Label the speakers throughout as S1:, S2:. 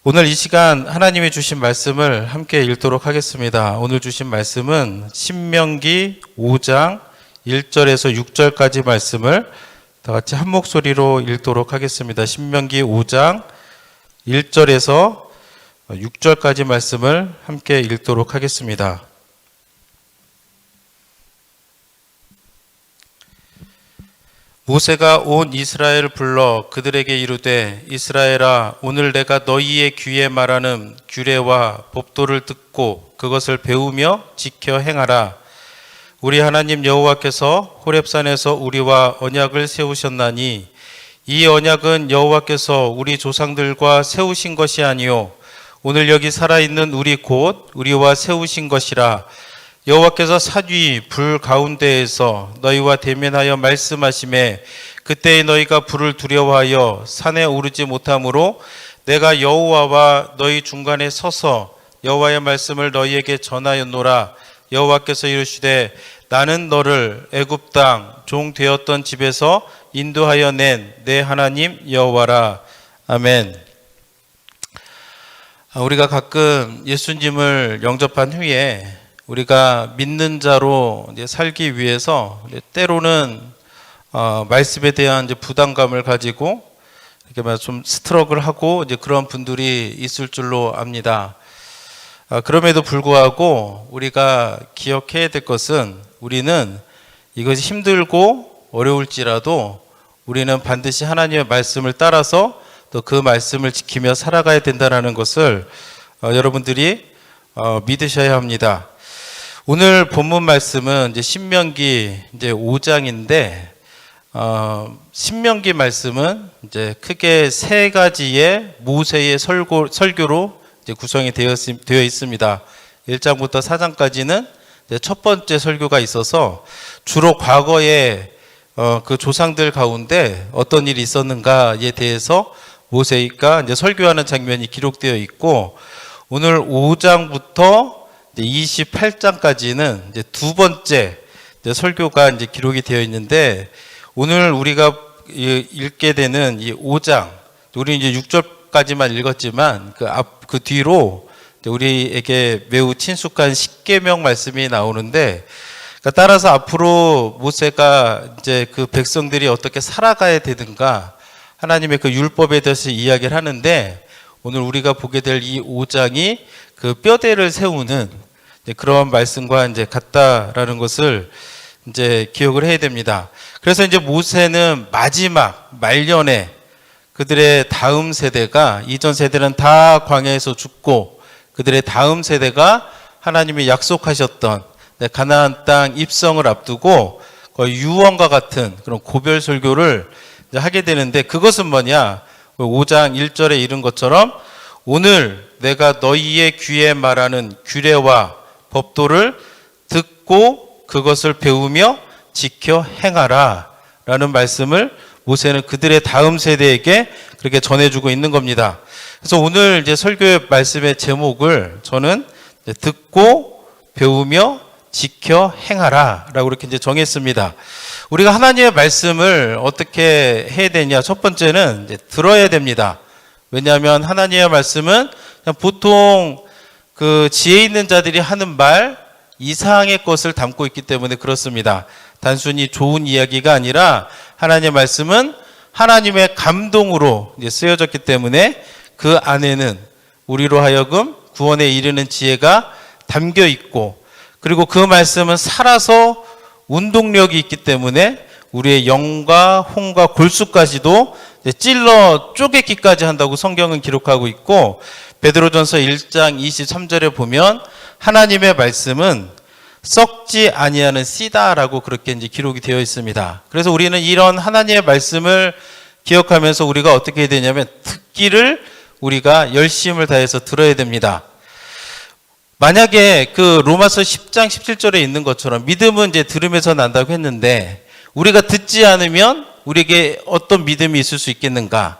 S1: 오늘 이 시간 하나님이 주신 말씀을 함께 읽도록 하겠습니다. 오늘 주신 말씀은 신명기 5장 1절에서 6절까지 말씀을 다 같이 한 목소리로 읽도록 하겠습니다. 신명기 5장 1절에서 6절까지 말씀을 함께 읽도록 하겠습니다. 모세가 온 이스라엘을 불러 그들에게 이르되 이스라엘아, 오늘 내가 너희의 귀에 말하는 규례와 법도를 듣고 그것을 배우며 지켜 행하라. 우리 하나님 여호와께서 호렙산에서 우리와 언약을 세우셨나니 이 언약은 여호와께서 우리 조상들과 세우신 것이 아니요 오늘 여기 살아있는 우리 곧 우리와 세우신 것이라. 여호와께서 산 위 불 가운데에서 너희와 대면하여 말씀하시매 그때에 너희가 불을 두려워하여 산에 오르지 못하므로 내가 여호와와 너희 중간에 서서 여호와의 말씀을 너희에게 전하였노라. 여호와께서 이르시되 나는 너를 애굽 땅 종 되었던 집에서 인도하여 낸 내 하나님 여호와라. 아멘. 우리가 가끔 예수님을 영접한 후에 우리가 믿는 자로 이제 살기 위해서 때로는 말씀에 대한 이제 부담감을 가지고 이렇게 좀 스트럭을 하고 이제 그런 분들이 있을 줄로 압니다. 그럼에도 불구하고 우리가 기억해야 될 것은 우리는 이것이 힘들고 어려울지라도 우리는 반드시 하나님의 말씀을 따라서 또 그 말씀을 지키며 살아가야 된다는 것을 여러분들이 믿으셔야 합니다. 오늘 본문 말씀은 이제 신명기 이제 5장인데, 신명기 말씀은 이제 크게 세 가지의 모세의 설교로 이제 구성이 되어 있습니다. 1장부터 4장까지는 첫 번째 설교가 있어서 주로 과거에 그 조상들 가운데 어떤 일이 있었는가에 대해서 모세가 이제 설교하는 장면이 기록되어 있고, 오늘 5장부터 28장까지는 이제 두 번째 설교가 이제 기록이 되어 있는데, 오늘 우리가 읽게 되는 이 5장, 우리 이제 6절까지만 읽었지만 그 뒤로 우리에게 매우 친숙한 십계명 말씀이 나오는데, 따라서 앞으로 모세가 이제 그 백성들이 어떻게 살아가야 되는가, 하나님의 그 율법에 대해서 이야기를 하는데, 오늘 우리가 보게 될 이 5장이 그 뼈대를 세우는 그런 말씀과 이제 같다라는 것을 이제 기억을 해야 됩니다. 그래서 이제 모세는 마지막 말년에 그들의 다음 세대가, 이전 세대는 다 광야에서 죽고 그들의 다음 세대가 하나님이 약속하셨던 가나안 땅 입성을 앞두고 거의 유언과 같은 그런 고별 설교를 이제 하게 되는데, 그것은 뭐냐? 5장 1절에 이른 것처럼 오늘 내가 너희의 귀에 말하는 규례와 법도를 듣고 그것을 배우며 지켜 행하라 라는 말씀을 모세는 그들의 다음 세대에게 그렇게 전해주고 있는 겁니다. 그래서 오늘 이제 설교의 말씀의 제목을 저는 듣고 배우며 지켜 행하라 라고 이렇게 이제 정했습니다. 우리가 하나님의 말씀을 어떻게 해야 되냐? 첫 번째는 이제 들어야 됩니다. 왜냐하면 하나님의 말씀은 그냥 보통 그 지혜 있는 자들이 하는 말 이상의 것을 담고 있기 때문에 그렇습니다. 단순히 좋은 이야기가 아니라 하나님의 말씀은 하나님의 감동으로 이제 쓰여졌기 때문에 그 안에는 우리로 하여금 구원에 이르는 지혜가 담겨 있고, 그리고 그 말씀은 살아서 운동력이 있기 때문에 우리의 영과 혼과 골수까지도 찔러 쪼개기까지 한다고 성경은 기록하고 있고, 베드로전서 1장 23절에 보면 하나님의 말씀은 썩지 아니하는 씨다라고 그렇게 이제 기록이 되어 있습니다. 그래서 우리는 이런 하나님의 말씀을 기억하면서 우리가 어떻게 해야 되냐면 듣기를 우리가 열심을 다해서 들어야 됩니다. 만약에 그 로마서 10장 17절에 있는 것처럼 믿음은 이제 들음에서 난다고 했는데, 우리가 듣지 않으면 우리에게 어떤 믿음이 있을 수 있겠는가?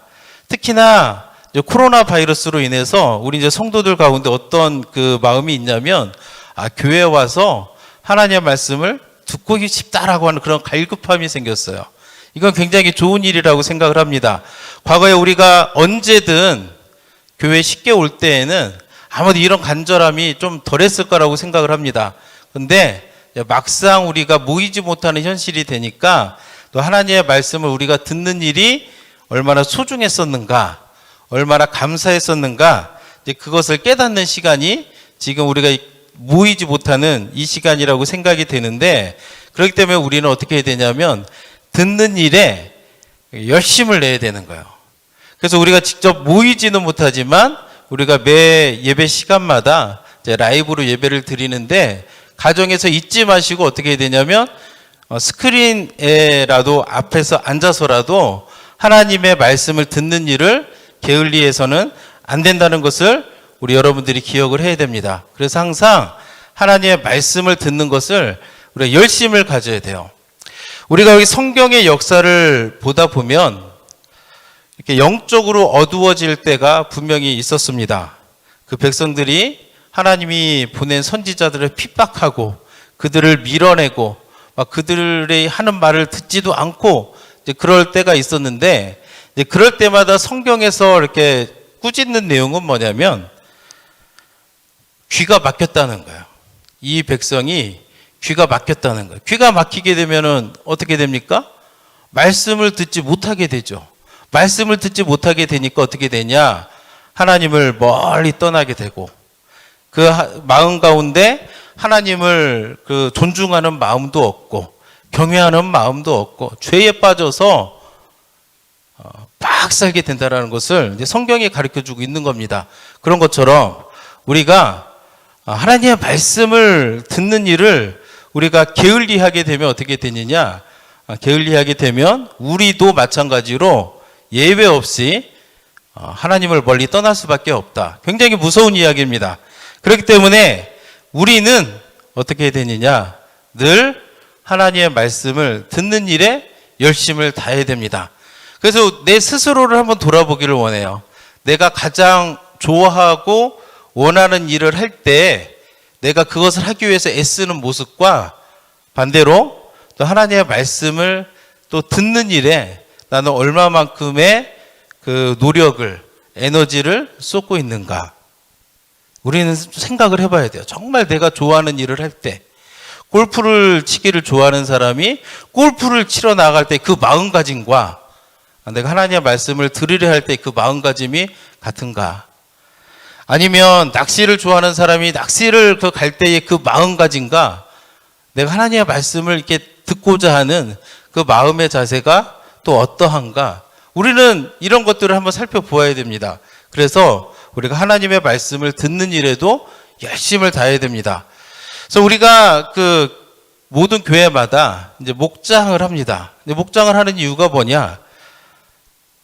S1: 특히나 이제 코로나 바이러스로 인해서 우리 이제 성도들 가운데 어떤 그 마음이 있냐면, 교회에 와서 하나님의 말씀을 듣고 싶다라고 하는 그런 갈급함이 생겼어요. 이건 굉장히 좋은 일이라고 생각을 합니다. 과거에 우리가 언제든 교회 쉽게 올 때에는 아마도 이런 간절함이 좀 덜했을 거라고 생각을 합니다. 근데 막상 우리가 모이지 못하는 현실이 되니까 또 하나님의 말씀을 우리가 듣는 일이 얼마나 소중했었는가, 얼마나 감사했었는가, 이제 그것을 깨닫는 시간이 지금 우리가 모이지 못하는 이 시간이라고 생각이 되는데, 그렇기 때문에 우리는 어떻게 해야 되냐면 듣는 일에 열심을 내야 되는 거예요. 그래서 우리가 직접 모이지는 못하지만 우리가 매 예배 시간마다 이제 라이브로 예배를 드리는데, 가정에서 잊지 마시고 어떻게 해야 되냐면 스크린에라도 앞에서 앉아서라도 하나님의 말씀을 듣는 일을 게을리해서는 안 된다는 것을 우리 여러분들이 기억을 해야 됩니다. 그래서 항상 하나님의 말씀을 듣는 것을 우리가 열심을 가져야 돼요. 우리가 여기 성경의 역사를 보다 보면 이렇게 영적으로 어두워질 때가 분명히 있었습니다. 그 백성들이 하나님이 보낸 선지자들을 핍박하고 그들을 밀어내고 막 그들의 하는 말을 듣지도 않고 이제 그럴 때가 있었는데, 이제 그럴 때마다 성경에서 이렇게 꾸짖는 내용은 뭐냐면 귀가 막혔다는 거예요. 이 백성이 귀가 막혔다는 거예요. 귀가 막히게 되면은 어떻게 됩니까? 말씀을 듣지 못하게 되죠. 말씀을 듣지 못하게 되니까 어떻게 되냐? 하나님을 멀리 떠나게 되고, 그 마음 가운데 하나님을 그 존중하는 마음도 없고 경외하는 마음도 없고 죄에 빠져서 막 살게 된다는 것을 이제 성경이 가르쳐주고 있는 겁니다. 그런 것처럼 우리가 하나님의 말씀을 듣는 일을 우리가 게을리하게 되면 어떻게 되느냐? 게을리하게 되면 우리도 마찬가지로 예외 없이 하나님을 멀리 떠날 수밖에 없다. 굉장히 무서운 이야기입니다. 그렇기 때문에 우리는 어떻게 해야 되느냐? 늘 하나님의 말씀을 듣는 일에 열심을 다해야 됩니다. 그래서 내 스스로를 한번 돌아보기를 원해요. 내가 가장 좋아하고 원하는 일을 할 때 내가 그것을 하기 위해서 애쓰는 모습과 반대로 또 하나님의 말씀을 또 듣는 일에 나는 얼마만큼의 그 노력을, 에너지를 쏟고 있는가. 우리는 생각을 해봐야 돼요. 정말 내가 좋아하는 일을 할 때, 골프를 치기를 좋아하는 사람이 골프를 치러 나갈 때 그 마음가짐과 내가 하나님의 말씀을 들으려 할 때 그 마음가짐이 같은가? 아니면 낚시를 좋아하는 사람이 낚시를 갈 때의 그 마음가짐과 내가 하나님의 말씀을 이렇게 듣고자 하는 그 마음의 자세가 또 어떠한가? 우리는 이런 것들을 한번 살펴보아야 됩니다. 그래서 우리가 하나님의 말씀을 듣는 일에도 열심을 다해야 됩니다. 그래서 우리가 그 모든 교회마다 이제 목장을 합니다. 목장을 하는 이유가 뭐냐?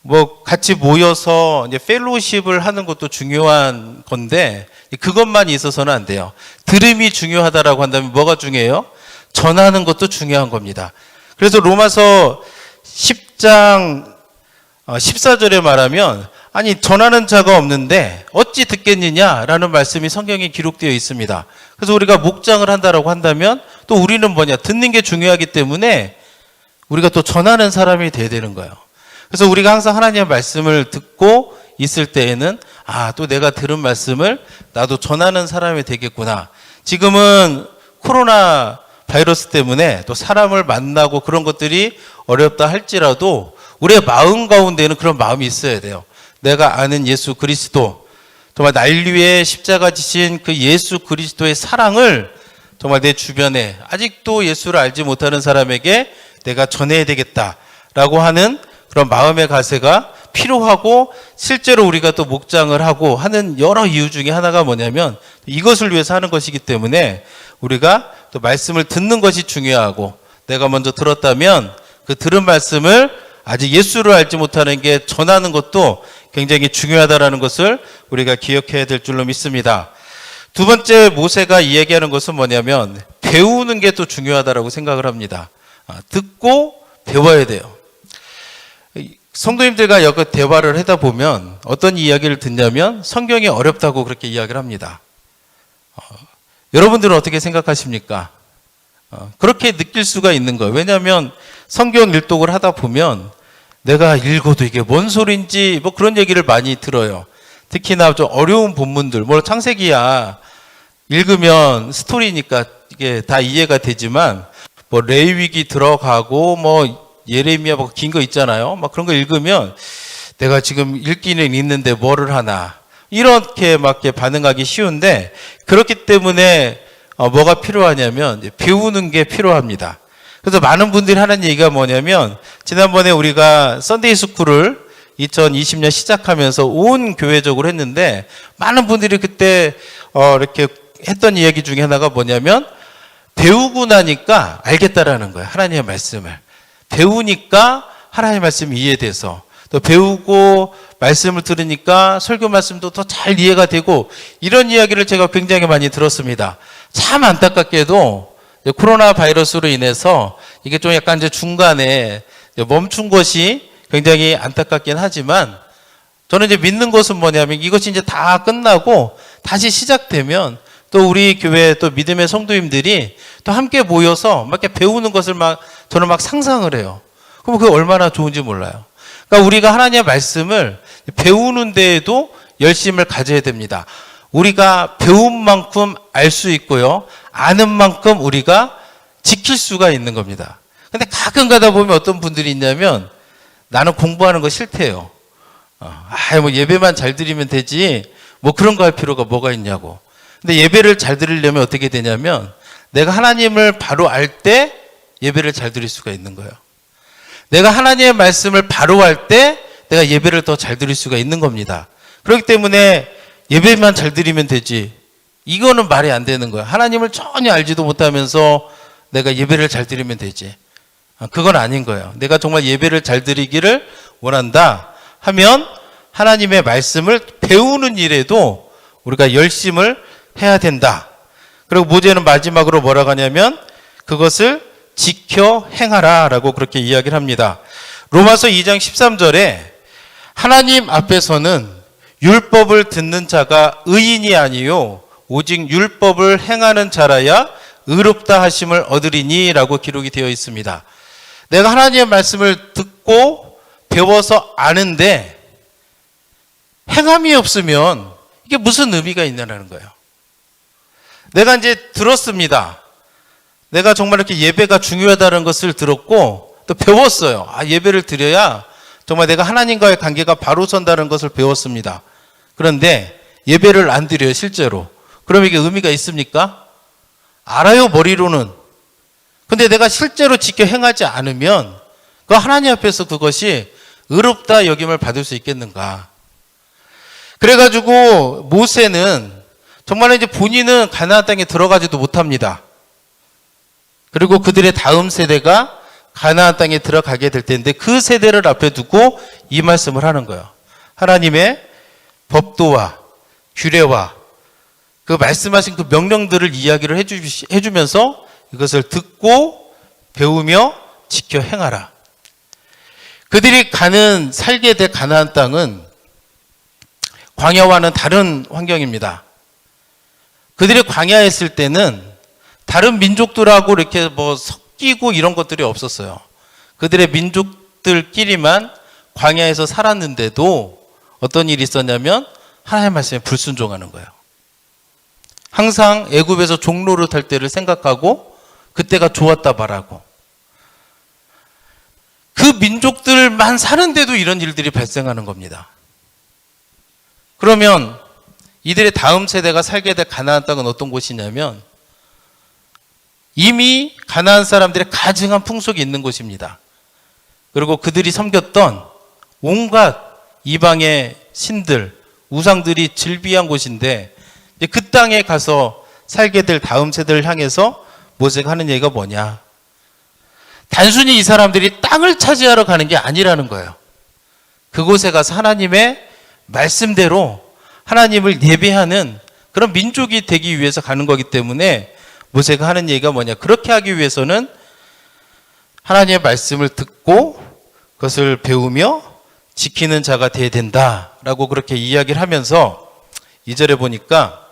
S1: 뭐 같이 모여서 이제 펠로우십을 하는 것도 중요한 건데 그것만 있어서는 안 돼요. 들음이 중요하다라고 한다면 뭐가 중요해요? 전하는 것도 중요한 겁니다. 그래서 로마서 10장 14절에 말하면 아니 전하는 자가 없는데 어찌 듣겠느냐라는 말씀이 성경에 기록되어 있습니다. 그래서 우리가 목장을 한다라고 한다면 또 우리는 뭐냐? 듣는 게 중요하기 때문에 우리가 또 전하는 사람이 돼야 되는 거예요. 그래서 우리가 항상 하나님의 말씀을 듣고 있을 때에는 또 내가 들은 말씀을 나도 전하는 사람이 되겠구나. 지금은 코로나 바이러스 때문에 또 사람을 만나고 그런 것들이 어렵다 할지라도 우리의 마음 가운데는 그런 마음이 있어야 돼요. 내가 아는 예수 그리스도, 정말 날 위해 십자가 지신 그 예수 그리스도의 사랑을 정말 내 주변에 아직도 예수를 알지 못하는 사람에게 내가 전해야 되겠다라고 하는 그런 마음의 가세가 필요하고, 실제로 우리가 또 목장을 하고 하는 여러 이유 중에 하나가 뭐냐면 이것을 위해서 하는 것이기 때문에 우리가 또 말씀을 듣는 것이 중요하고, 내가 먼저 들었다면 그 들은 말씀을 아직 예수를 알지 못하는 게 전하는 것도 굉장히 중요하다라는 것을 우리가 기억해야 될 줄로 믿습니다. 두 번째 모세가 이야기하는 것은 뭐냐면 배우는 게 또 중요하다라고 생각을 합니다. 듣고 배워야 돼요. 성도님들과 여기 대화를 하다 보면 어떤 이야기를 듣냐면 성경이 어렵다고 그렇게 이야기를 합니다. 여러분들은 어떻게 생각하십니까? 그렇게 느낄 수가 있는 거예요. 왜냐하면 성경 일독을 하다 보면 내가 읽어도 이게 뭔 소리인지 뭐 그런 얘기를 많이 들어요. 특히나 좀 어려운 본문들, 뭐 창세기야 읽으면 스토리니까 이게 다 이해가 되지만 뭐 레위기 들어가고 뭐 예레미야 뭐 긴 거 있잖아요. 막 그런 거 읽으면 내가 지금 읽기는 있는데 뭐를 하나 이렇게 막 반응하기 쉬운데 그렇기 때문에 뭐가 필요하냐면 이제 배우는 게 필요합니다. 그래서 많은 분들이 하는 얘기가 뭐냐면 지난번에 우리가 썬데이 스쿨을 2020년 시작하면서 온 교회적으로 했는데 많은 분들이 그때 이렇게 했던 이야기 중에 하나가 뭐냐면 배우고 나니까 알겠다라는 거예요. 하나님의 말씀을. 배우니까 하나님의 말씀이 이해돼서 또 배우고 말씀을 들으니까 설교 말씀도 더 잘 이해가 되고 이런 이야기를 제가 굉장히 많이 들었습니다. 참 안타깝게도 코로나 바이러스로 인해서 이게 좀 약간 이제 중간에 멈춘 것이 굉장히 안타깝긴 하지만 저는 이제 믿는 것은 뭐냐면 이것이 이제 다 끝나고 다시 시작되면 또 우리 교회 또 믿음의 성도님들이 또 함께 모여서 막 이렇게 배우는 것을 저는 막 상상을 해요. 그럼 그게 얼마나 좋은지 몰라요. 그러니까 우리가 하나님의 말씀을 배우는 데에도 열심을 가져야 됩니다. 우리가 배운 만큼 알 수 있고요. 아는 만큼 우리가 지킬 수가 있는 겁니다. 근데 가끔 가다 보면 어떤 분들이 있냐면 나는 공부하는 거 싫대요. 뭐 예배만 잘 드리면 되지 뭐 그런 거 할 필요가 뭐가 있냐고. 근데 예배를 잘 드리려면 어떻게 되냐면 내가 하나님을 바로 알 때 예배를 잘 드릴 수가 있는 거예요. 내가 하나님의 말씀을 바로 할 때 내가 예배를 더 잘 드릴 수가 있는 겁니다. 그렇기 때문에 예배만 잘 드리면 되지 이거는 말이 안 되는 거예요. 하나님을 전혀 알지도 못하면서 내가 예배를 잘 드리면 되지 그건 아닌 거예요. 내가 정말 예배를 잘 드리기를 원한다 하면 하나님의 말씀을 배우는 일에도 우리가 열심을 해야 된다. 그리고 모세는 마지막으로 뭐라고 하냐면 그것을 지켜 행하라 라고 그렇게 이야기를 합니다. 로마서 2장 13절에 하나님 앞에서는 율법을 듣는 자가 의인이 아니요 오직 율법을 행하는 자라야 의롭다 하심을 얻으리니 라고 기록이 되어 있습니다. 내가 하나님의 말씀을 듣고 배워서 아는데 행함이 없으면 이게 무슨 의미가 있냐는 거예요. 내가 이제 들었습니다. 내가 정말 이렇게 예배가 중요하다는 것을 들었고 또 배웠어요. 예배를 드려야 정말 내가 하나님과의 관계가 바로 선다는 것을 배웠습니다. 그런데 예배를 안 드려요, 실제로. 그럼 이게 의미가 있습니까? 알아요, 머리로는. 근데 내가 실제로 지켜 행하지 않으면 그 하나님 앞에서 그것이 의롭다 여김을 받을 수 있겠는가? 그래가지고 모세는 정말 이제 본인은 가나안 땅에 들어가지도 못합니다. 그리고 그들의 다음 세대가 가나안 땅에 들어가게 될 텐데 그 세대를 앞에 두고 이 말씀을 하는 거예요. 하나님의 법도와 규례와 그 말씀하신 그 명령들을 이야기를 해주면서 이것을 듣고 배우며 지켜 행하라. 그들이 살게 될 가나안 땅은 광야와는 다른 환경입니다. 그들이 광야에 있을 때는 다른 민족들하고 이렇게 뭐 섞이고 이런 것들이 없었어요. 그들의 민족들끼리만 광야에서 살았는데도 어떤 일이 있었냐면 하나님의 말씀에 불순종하는 거예요. 항상 애굽에서 종로를 탈 때를 생각하고 그때가 좋았다 말하고 그 민족들만 사는데도 이런 일들이 발생하는 겁니다. 그러면 이들의 다음 세대가 살게 될 가나안 땅은 어떤 곳이냐면 이미 가나안 사람들의 가증한 풍속이 있는 곳입니다. 그리고 그들이 섬겼던 온갖 이방의 신들, 우상들이 즐비한 곳인데 그 땅에 가서 살게 될 다음 세대를 향해서 모세가 하는 얘기가 뭐냐? 단순히 이 사람들이 땅을 차지하러 가는 게 아니라는 거예요. 그곳에 가서 하나님의 말씀대로 하나님을 예배하는 그런 민족이 되기 위해서 가는 거기 때문에 모세가 하는 얘기가 뭐냐? 그렇게 하기 위해서는 하나님의 말씀을 듣고 그것을 배우며 지키는 자가 되어야 된다라고 그렇게 이야기를 하면서 2절에 보니까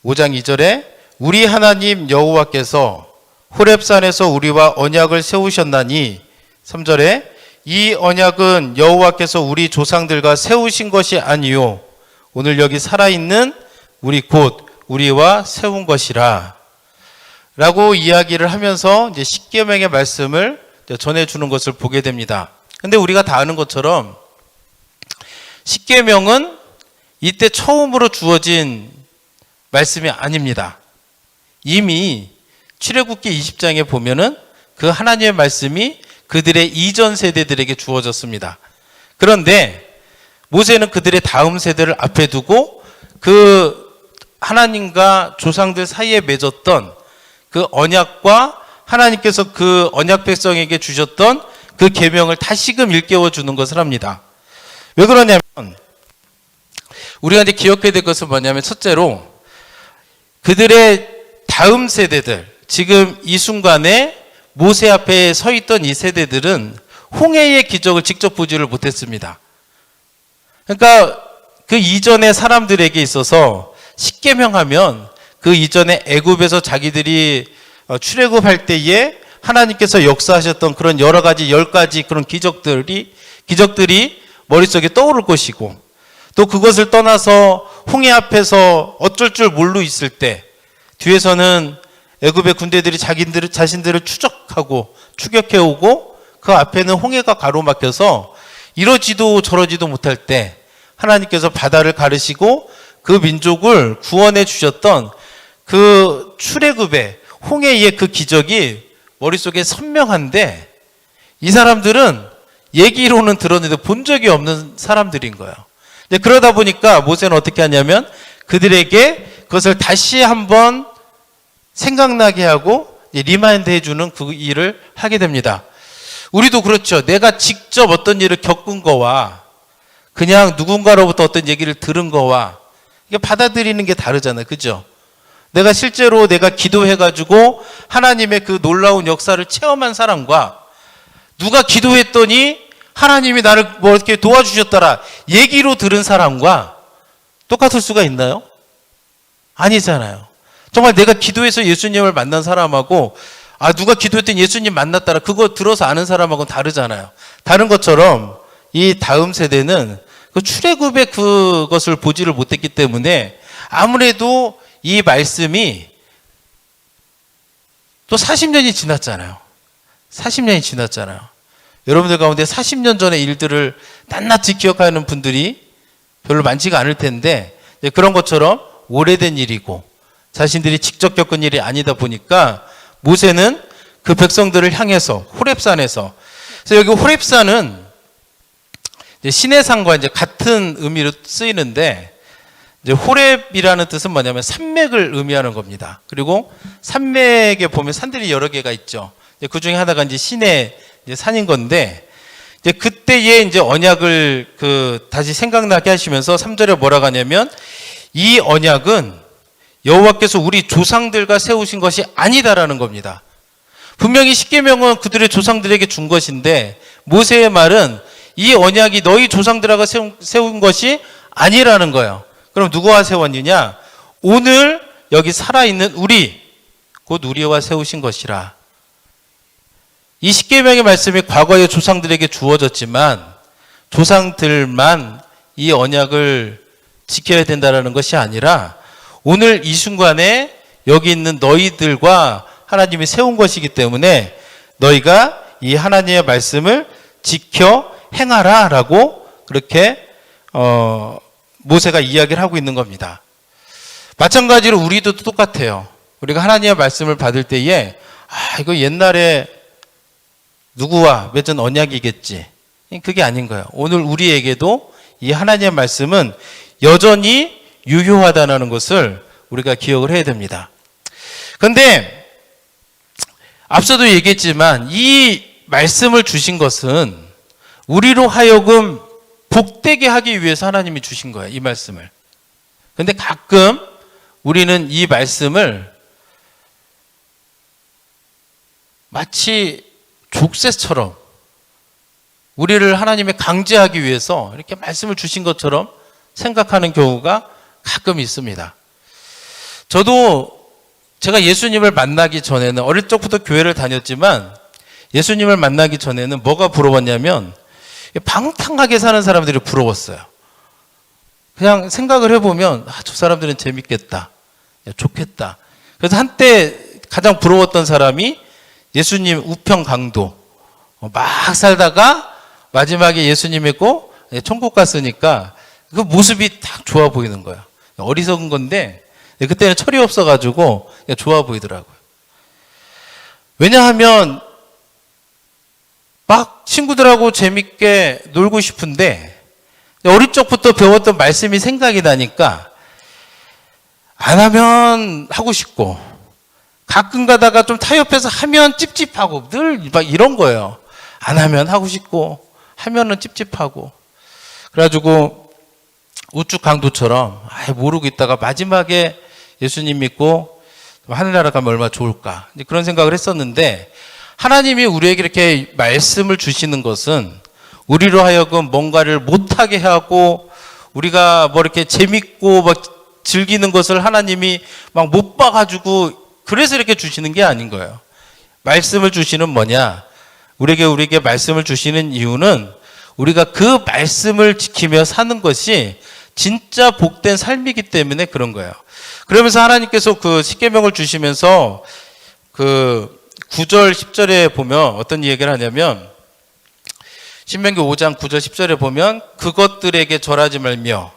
S1: 5장 2절에 우리 하나님 여호와께서 호렙산에서 우리와 언약을 세우셨나니 3절에 이 언약은 여호와께서 우리 조상들과 세우신 것이 아니요 오늘 여기 살아있는 우리 곧 우리와 세운 것이라 라고 이야기를 하면서 이제 십계명의 말씀을 전해주는 것을 보게 됩니다. 근데 우리가 다 아는 것처럼 십계명은 이때 처음으로 주어진 말씀이 아닙니다. 이미 출애굽기 20장에 보면은 그 하나님의 말씀이 그들의 이전 세대들에게 주어졌습니다. 그런데 모세는 그들의 다음 세대를 앞에 두고 그 하나님과 조상들 사이에 맺었던 그 언약과 하나님께서 그 언약 백성에게 주셨던 그 계명을 다시금 일깨워 주는 것을 합니다. 왜 그러냐면 우리가 이제 기억해야 될 것은 뭐냐면 첫째로 그들의 다음 세대들, 지금 이 순간에 모세 앞에 서 있던 이 세대들은 홍해의 기적을 직접 보지를 못했습니다. 그러니까 그 이전의 사람들에게 있어서 십계명하면 그 이전에 애굽에서 자기들이 출애굽할 때에 하나님께서 역사하셨던 그런 여러 가지 10가지 그런 기적들이 머릿속에 떠오를 것이고, 또 그것을 떠나서 홍해 앞에서 어쩔 줄 모르고 있을 때 뒤에서는 애굽의 군대들이 자신들을 추격해오고 그 앞에는 홍해가 가로막혀서 이러지도 저러지도 못할 때 하나님께서 바다를 가르시고 그 민족을 구원해 주셨던 그 출애굽의 홍해의 그 기적이 머릿속에 선명한데 이 사람들은 얘기로는 들었는데 본 적이 없는 사람들인 거예요. 그러다 보니까 모세는 어떻게 하냐면 그들에게 그것을 다시 한번 생각나게 하고 리마인드 해주는 그 일을 하게 됩니다. 우리도 그렇죠. 내가 직접 어떤 일을 겪은 거와 그냥 누군가로부터 어떤 얘기를 들은 거와 이게 받아들이는 게 다르잖아요. 그죠? 내가 실제로 내가 기도해가지고 하나님의 그 놀라운 역사를 체험한 사람과 누가 기도했더니 하나님이 나를 뭐 이렇게 도와주셨더라 얘기로 들은 사람과 똑같을 수가 있나요? 아니잖아요. 정말 내가 기도해서 예수님을 만난 사람하고 누가 기도했더니 예수님 만났더라 그거 들어서 아는 사람하고는 다르잖아요. 다른 것처럼 이 다음 세대는 그 출애굽의 그것을 보지를 못했기 때문에 아무래도 이 말씀이 또 40년이 지났잖아요. 40년이 지났잖아요. 여러분들 가운데 40년 전의 일들을 낱낱이 기억하는 분들이 별로 많지가 않을 텐데 그런 것처럼 오래된 일이고 자신들이 직접 겪은 일이 아니다 보니까 모세는 그 백성들을 향해서 호렙산에서, 그래서 여기 호렙산은 신의 산과 이제 같은 의미로 쓰이는데 이제 호렙이라는 뜻은 뭐냐면 산맥을 의미하는 겁니다. 그리고 산맥에 보면 산들이 여러 개가 있죠. 그 중에 하나가 이제 신의 이제 산인 건데 이제 그때의 이제 언약을 다시 생각나게 하시면서 3절에 뭐라고 하냐면 이 언약은 여호와께서 우리 조상들과 세우신 것이 아니다라는 겁니다. 분명히 십계명은 그들의 조상들에게 준 것인데 모세의 말은 이 언약이 너희 조상들하고 세운 것이 아니라는 거예요. 그럼 누구와 세웠느냐? 오늘 여기 살아있는 우리, 곧 우리와 세우신 것이라. 이 십계명의 말씀이 과거의 조상들에게 주어졌지만 조상들만 이 언약을 지켜야 된다는 것이 아니라 오늘 이 순간에 여기 있는 너희들과 하나님이 세운 것이기 때문에 너희가 이 하나님의 말씀을 지켜 행하라 라고 그렇게 모세가 이야기를 하고 있는 겁니다. 마찬가지로 우리도 똑같아요. 우리가 하나님의 말씀을 받을 때에 이거 옛날에 누구와 맺은 언약이겠지. 그게 아닌 거예요. 오늘 우리에게도 이 하나님의 말씀은 여전히 유효하다는 것을 우리가 기억을 해야 됩니다. 그런데 앞서도 얘기했지만 이 말씀을 주신 것은 우리로 하여금 복되게 하기 위해서 하나님이 주신 거예요. 이 말씀을. 그런데 가끔 우리는 이 말씀을 마치 족쇄처럼 우리를 하나님의 강제하기 위해서 이렇게 말씀을 주신 것처럼 생각하는 경우가 가끔 있습니다. 저도 제가 예수님을 만나기 전에는 어릴 적부터 교회를 다녔지만 예수님을 만나기 전에는 뭐가 부러웠냐면 방탕하게 사는 사람들이 부러웠어요. 그냥 생각을 해보면 저 사람들은 재밌겠다, 야, 좋겠다. 그래서 한때 가장 부러웠던 사람이 예수님 우편 강도. 막 살다가 마지막에 예수님 믿고 천국 갔으니까 그 모습이 딱 좋아 보이는 거야. 어리석은 건데 그때는 철이 없어가지고 좋아 보이더라고요. 왜냐하면 막 친구들하고 재밌게 놀고 싶은데 어릴 적부터 배웠던 말씀이 생각이 나니까 안 하면 하고 싶고 가끔 가다가 좀 타협해서 하면 찝찝하고 늘 막 이런 거예요. 안 하면 하고 싶고 하면은 찝찝하고. 그래가지고 우측 강도처럼 모르고 있다가 마지막에 예수님 믿고 하늘나라 가면 얼마나 좋을까, 이제 그런 생각을 했었는데, 하나님이 우리에게 이렇게 말씀을 주시는 것은 우리로 하여금 뭔가를 못하게 하고 우리가 뭐 이렇게 재밌고 막 즐기는 것을 하나님이 막 못 봐가지고 그래서 이렇게 주시는 게 아닌 거예요. 말씀을 주시는 뭐냐? 우리에게 말씀을 주시는 이유는 우리가 그 말씀을 지키며 사는 것이 진짜 복된 삶이기 때문에 그런 거예요. 그러면서 하나님께서 그 십계명을 주시면서 그 9절 10절에 보면 어떤 얘기를 하냐면, 신명기 5장 9절 10절에 보면 그것들에게 절하지 말며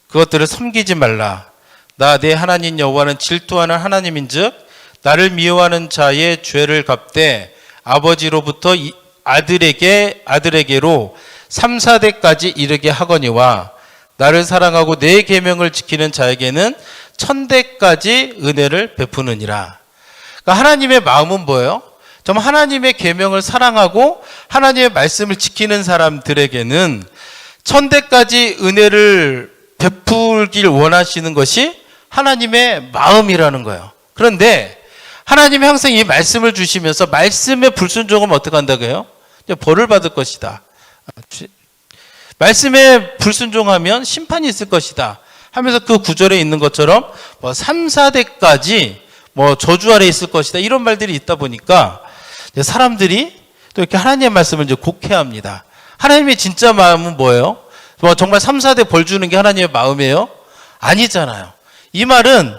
S1: 그것들을 섬기지 말라. 나 내 하나님 여호와는 질투하는 하나님인즉 나를 미워하는 자의 죄를 갚되 아버지로부터 아들에게로 3, 4대까지 이르게 하거니와 나를 사랑하고 내 계명을 지키는 자에게는 1000대까지 은혜를 베푸느니라. 그러니까 하나님의 마음은 뭐예요? 정말 하나님의 계명을 사랑하고 하나님의 말씀을 지키는 사람들에게는 1000대까지 은혜를 베풀길 원하시는 것이 하나님의 마음이라는 거예요. 그런데 하나님이 항상 이 말씀을 주시면서 말씀의 불순종하면 어떻게 한다고 해요? 벌을 받을 것이다. 말씀에 불순종하면 심판이 있을 것이다 하면서 그 구절에 있는 것처럼 뭐 3, 4대까지 뭐 저주 아래 있을 것이다, 이런 말들이 있다 보니까 사람들이 또 이렇게 하나님의 말씀을 이제 곡해합니다. 하나님의 진짜 마음은 뭐예요? 뭐 정말 3, 4대 벌 주는 게 하나님의 마음이에요? 아니잖아요. 이 말은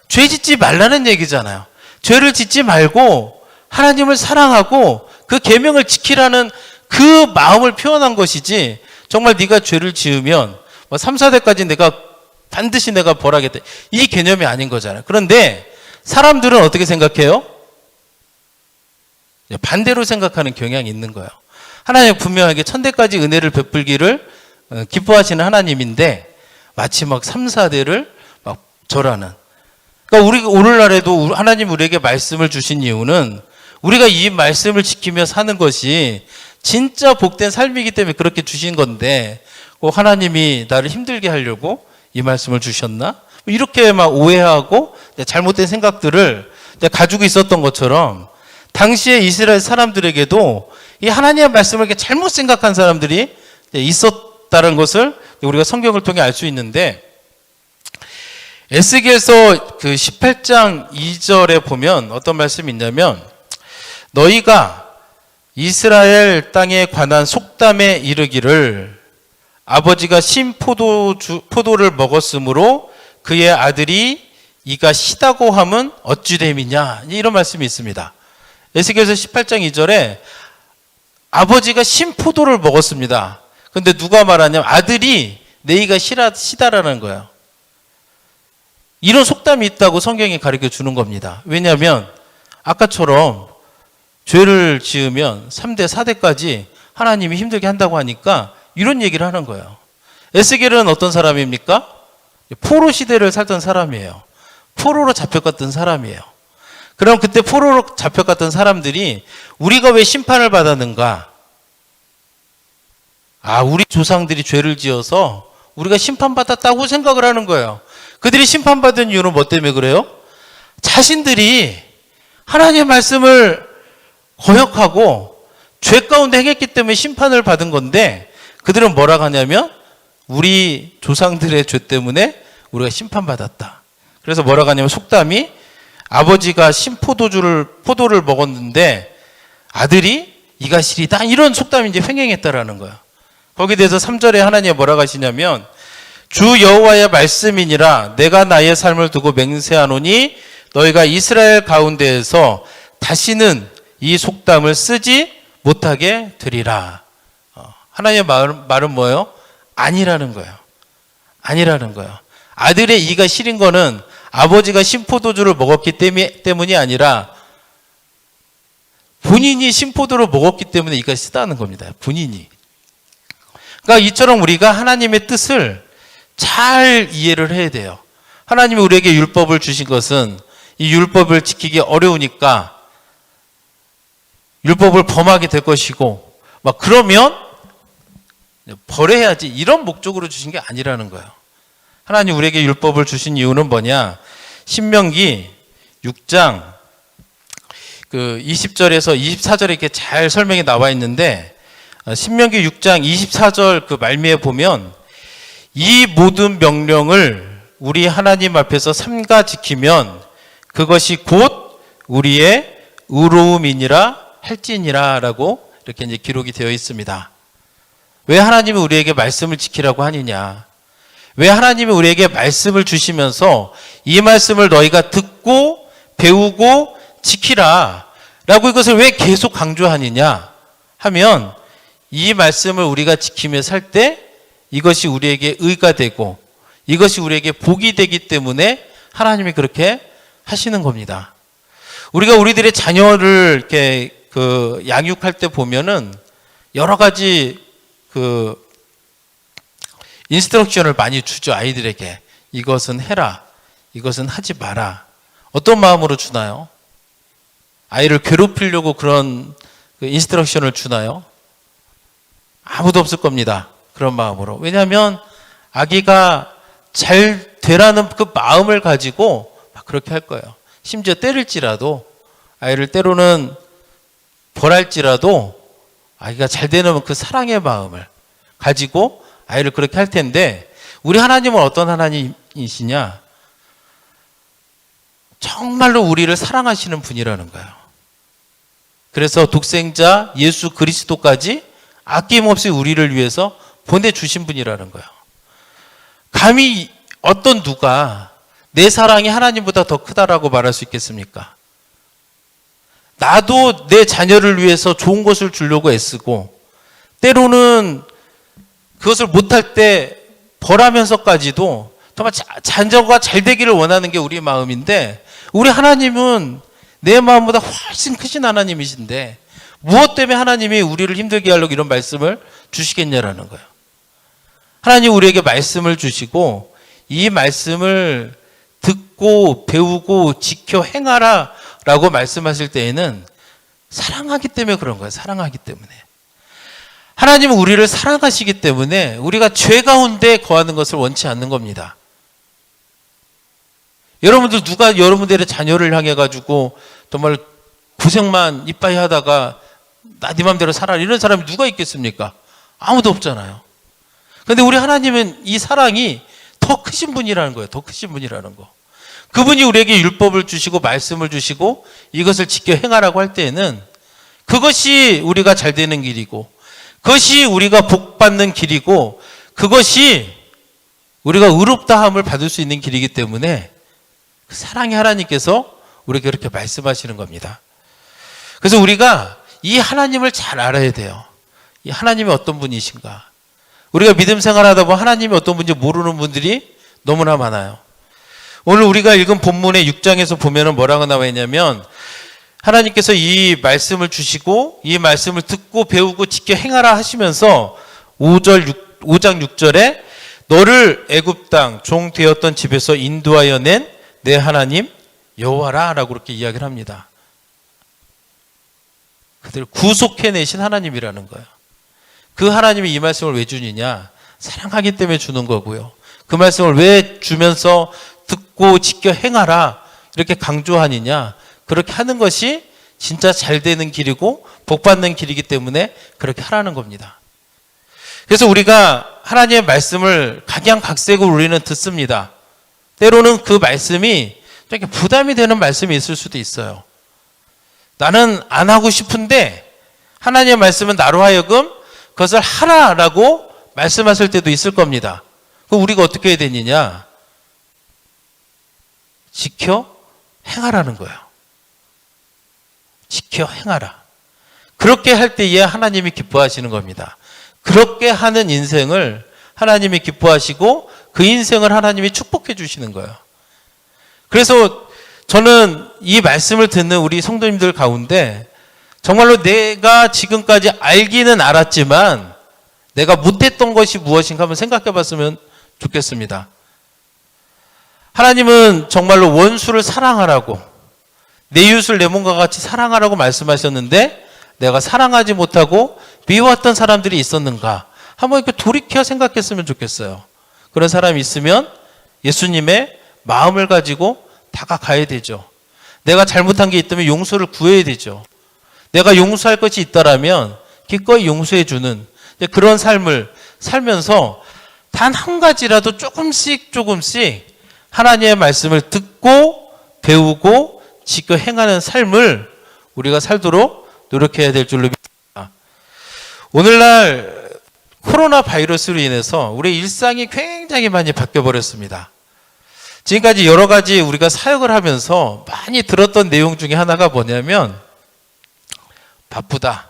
S1: 죄 짓지 말라는 얘기잖아요. 죄를 짓지 말고 하나님을 사랑하고 그 계명을 지키라는 그 마음을 표현한 것이지, 정말 네가 죄를 지으면 뭐 3, 4대까지 반드시 내가 벌하겠다, 이 개념이 아닌 거잖아요. 그런데 사람들은 어떻게 생각해요? 반대로 생각하는 경향이 있는 거예요. 하나님 분명하게 1000대까지 은혜를 베풀기를 기뻐하시는 하나님인데 마치 막 3, 4대를 막 절하는. 그러니까 우리가 오늘날에도 하나님 우리에게 말씀을 주신 이유는 우리가 이 말씀을 지키며 사는 것이 진짜 복된 삶이기 때문에 그렇게 주신 건데, 꼭 하나님이 나를 힘들게 하려고 이 말씀을 주셨나? 이렇게 막 오해하고 잘못된 생각들을 가지고 있었던 것처럼, 당시에 이스라엘 사람들에게도 이 하나님의 말씀을 이렇게 잘못 생각한 사람들이 있었다는 것을 우리가 성경을 통해 알 수 있는데, 에스겔서 그 18장 2절에 보면 어떤 말씀이 있냐면, 너희가 이스라엘 땅에 관한 속담에 이르기를 아버지가 신 포도를 먹었으므로 그의 아들이 이가 시다고 함은 어찌 됨이냐, 이런 말씀이 있습니다. 에스겔서 18장 2절에 아버지가 신 포도를 먹었습니다. 근데 누가 말하냐면 아들이 내 이가 시다라는 거예요. 이런 속담이 있다고 성경이 가르쳐 주는 겁니다. 왜냐하면 아까처럼 죄를 지으면 3대, 4대까지 하나님이 힘들게 한다고 하니까 이런 얘기를 하는 거예요. 에스겔은 어떤 사람입니까? 포로 시대를 살던 사람이에요. 포로로 잡혀갔던 사람이에요. 그럼 그때 포로로 잡혀갔던 사람들이 우리가 왜 심판을 받았는가? 우리 조상들이 죄를 지어서 우리가 심판받았다고 생각을 하는 거예요. 그들이 심판받은 이유는 뭐 때문에 그래요? 자신들이 하나님의 말씀을 거역하고 죄 가운데 행했기 때문에 심판을 받은 건데, 그들은 뭐라고 하냐면 우리 조상들의 죄 때문에 우리가 심판받았다. 그래서 뭐라고 하냐면 속담이 아버지가 포도를 먹었는데 아들이 이가 시리다, 이런 속담이 이제 횡행했다라는 거야. 거기에 대해서 3절에 하나님이 뭐라고 하시냐면 주 여호와의 말씀이니라. 내가 나의 삶을 두고 맹세하노니 너희가 이스라엘 가운데에서 다시는 이 속담을 쓰지 못하게 되리라. 하나님의 말은 뭐예요? 아니라는 거예요. 아니라는 거예요. 아들의 이가 시린 거는 아버지가 신포도주를 먹었기 때문이 아니라 본인이 신포도를 먹었기 때문에 이가 쓰다는 겁니다. 본인이. 그러니까 이처럼 우리가 하나님의 뜻을 잘 이해를 해야 돼요. 하나님이 우리에게 율법을 주신 것은 이 율법을 지키기 어려우니까 율법을 범하게 될 것이고, 막 그러면 버려야지, 이런 목적으로 주신 게 아니라는 거예요. 하나님 우리에게 율법을 주신 이유는 뭐냐? 신명기 6장 20절에서 24절에 이렇게 잘 설명이 나와 있는데, 신명기 6장 24절 그 말미에 보면 이 모든 명령을 우리 하나님 앞에서 삼가 지키면 그것이 곧 우리의 의로움이니라 할지니라 라고 이렇게 이제 기록이 되어 있습니다. 왜 하나님이 우리에게 말씀을 지키라고 하느냐? 왜 하나님이 우리에게 말씀을 주시면서 이 말씀을 너희가 듣고 배우고 지키라 라고 이것을 왜 계속 강조하느냐 하면, 이 말씀을 우리가 지키며 살 때 이것이 우리에게 의가 되고 이것이 우리에게 복이 되기 때문에 하나님이 그렇게 하시는 겁니다. 우리가 우리들의 자녀를 이렇게 양육할 때 보면은 여러 가지 인스트럭션을 많이 주죠. 아이들에게 이것은 해라, 이것은 하지 마라. 어떤 마음으로 주나요? 아이를 괴롭히려고 그런 인스트럭션을 주나요? 아무도 없을 겁니다. 그런 마음으로. 왜냐하면 아기가 잘 되라는 그 마음을 가지고 막 그렇게 할 거예요. 심지어 때릴지라도, 아이를 때로는 벌할지라도 아기가 잘 되는 그 사랑의 마음을 가지고 아이를 그렇게 할 텐데, 우리 하나님은 어떤 하나님이시냐? 정말로 우리를 사랑하시는 분이라는 거예요. 그래서 독생자 예수 그리스도까지 아낌없이 우리를 위해서 보내주신 분이라는 거예요. 감히 어떤 누가 내 사랑이 하나님보다 더 크다라고 말할 수 있겠습니까? 나도 내 자녀를 위해서 좋은 것을 주려고 애쓰고, 때로는 그것을 못할 때 벌하면서까지도 정말 자녀가 잘 되기를 원하는 게 우리 마음인데, 우리 하나님은 내 마음보다 훨씬 크신 하나님이신데 무엇 때문에 하나님이 우리를 힘들게 하려고 이런 말씀을 주시겠냐라는 거예요. 하나님 우리에게 말씀을 주시고 이 말씀을 듣고 배우고 지켜 행하라 라고 말씀하실 때에는 사랑하기 때문에 그런 거예요. 사랑하기 때문에. 하나님은 우리를 사랑하시기 때문에 우리가 죄 가운데 거하는 것을 원치 않는 겁니다. 여러분들 누가 여러분들의 자녀를 향해 가지고 정말 고생만 이빠이 하다가 나 네 맘대로 살아, 이런 사람이 누가 있겠습니까? 아무도 없잖아요. 그런데 우리 하나님은 이 사랑이 더 크신 분이라는 거예요. 더 크신 분이라는 거. 그분이 우리에게 율법을 주시고 말씀을 주시고 이것을 지켜 행하라고 할 때에는 그것이 우리가 잘 되는 길이고, 그것이 우리가 복 받는 길이고, 그것이 우리가 의롭다함을 받을 수 있는 길이기 때문에 그 사랑의 하나님께서 우리에게 그렇게 말씀하시는 겁니다. 그래서 우리가 이 하나님을 잘 알아야 돼요. 이 하나님이 어떤 분이신가. 우리가 믿음 생활하다 보면 하나님이 어떤 분인지 모르는 분들이 너무나 많아요. 오늘 우리가 읽은 본문의 6장에서 보면은 뭐라고 나와 있냐면, 하나님께서 이 말씀을 주시고 이 말씀을 듣고 배우고 지켜 행하라 하시면서 5장 6절에 너를 애굽 땅 종 되었던 집에서 인도하여 낸 내 하나님 여호와라 라고 그렇게 이야기를 합니다. 그들을 구속해내신 하나님이라는 거예요. 그 하나님이 이 말씀을 왜 주느냐? 사랑하기 때문에 주는 거고요. 그 말씀을 왜 주면서 듣고 지켜 행하라 이렇게 강조하느냐? 그렇게 하는 것이 진짜 잘 되는 길이고 복받는 길이기 때문에 그렇게 하라는 겁니다. 그래서 우리가 하나님의 말씀을 각양각색으로 우리는 듣습니다. 때로는 그 말씀이 이렇게 부담이 되는 말씀이 있을 수도 있어요. 나는 안 하고 싶은데 하나님의 말씀은 나로 하여금 그것을 하라라고 말씀하실 때도 있을 겁니다. 그럼 우리가 어떻게 해야 되느냐? 지켜 행하라는 거예요. 지켜 행하라. 그렇게 할 때에 하나님이 기뻐하시는 겁니다. 그렇게 하는 인생을 하나님이 기뻐하시고 그 인생을 하나님이 축복해 주시는 거예요. 그래서 저는 이 말씀을 듣는 우리 성도님들 가운데 정말로 내가 지금까지 알기는 알았지만 내가 못했던 것이 무엇인가 한번 생각해 봤으면 좋겠습니다. 하나님은 정말로 원수를 사랑하라고, 내 이웃을 내 몸과 같이 사랑하라고 말씀하셨는데 내가 사랑하지 못하고 미워했던 사람들이 있었는가? 한번 이렇게 돌이켜 생각했으면 좋겠어요. 그런 사람이 있으면 예수님의 마음을 가지고 다가가야 되죠. 내가 잘못한 게 있다면 용서를 구해야 되죠. 내가 용서할 것이 있다라면 기꺼이 용서해 주는 그런 삶을 살면서 단 한 가지라도 조금씩 하나님의 말씀을 듣고 배우고 지켜 행하는 삶을 우리가 살도록 노력해야 될 줄로 믿습니다. 오늘날 코로나 바이러스로 인해서 우리의 일상이 굉장히 많이 바뀌어 버렸습니다. 지금까지 여러 가지 우리가 사역을 하면서 많이 들었던 내용 중에 하나가 뭐냐면 바쁘다,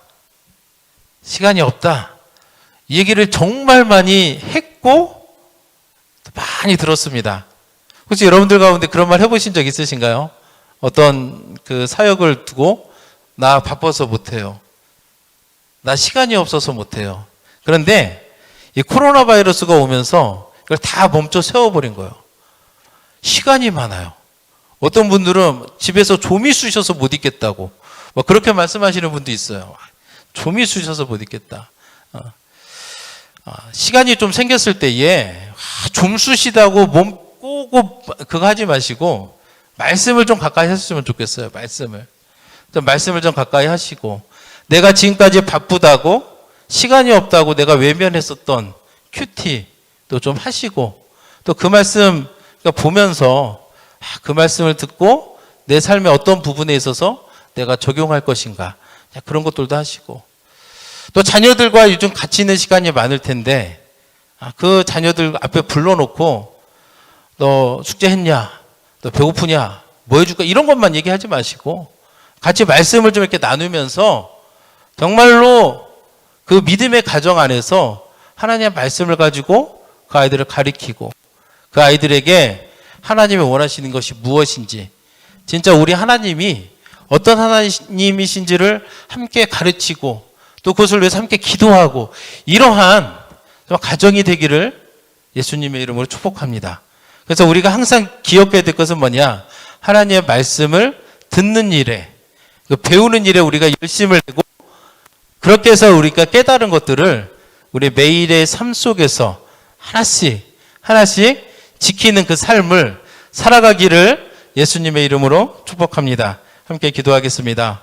S1: 시간이 없다, 이 얘기를 정말 많이 했고 많이 들었습니다. 혹시 여러분들 가운데 그런 말 해보신 적 있으신가요? 어떤 그 사역을 두고 나 바빠서 못해요, 나 시간이 없어서 못해요. 그런데 이 코로나 바이러스가 오면서 이걸 다 멈춰 세워버린 거예요. 시간이 많아요. 어떤 분들은 집에서 좀이 쑤셔서 못 있겠다고 그렇게 말씀하시는 분도 있어요. 좀이 쑤셔서 못 있겠다. 시간이 좀 생겼을 때에 좀 쑤시다고 몸 꼬고 그거 하지 마시고 말씀을 좀 가까이 하셨으면 좋겠어요. 말씀을 좀 가까이 하시고, 내가 지금까지 바쁘다고 시간이 없다고 내가 외면했었던 큐티도 좀 하시고, 또 그 말씀 보면서 그 말씀을 듣고 내 삶의 어떤 부분에 있어서 내가 적용할 것인가, 그런 것들도 하시고, 또 자녀들과 요즘 같이 있는 시간이 많을 텐데 그 자녀들 앞에 불러놓고 너 숙제했냐, 너 배고프냐, 뭐 해줄까, 이런 것만 얘기하지 마시고 같이 말씀을 좀 이렇게 나누면서 정말로 그 믿음의 가정 안에서 하나님의 말씀을 가지고 그 아이들을 가리키고 그 아이들에게 하나님이 원하시는 것이 무엇인지, 진짜 우리 하나님이 어떤 하나님이신지를 함께 가르치고 또 그것을 위해서 함께 기도하고 이러한 가정이 되기를 예수님의 이름으로 축복합니다. 그래서 우리가 항상 기억해야 될 것은 뭐냐? 하나님의 말씀을 듣는 일에, 배우는 일에 우리가 열심을 내고, 그렇게 해서 우리가 깨달은 것들을 우리 매일의 삶 속에서 하나씩 지키는 그 삶을 살아가기를 예수님의 이름으로 축복합니다. 함께 기도하겠습니다.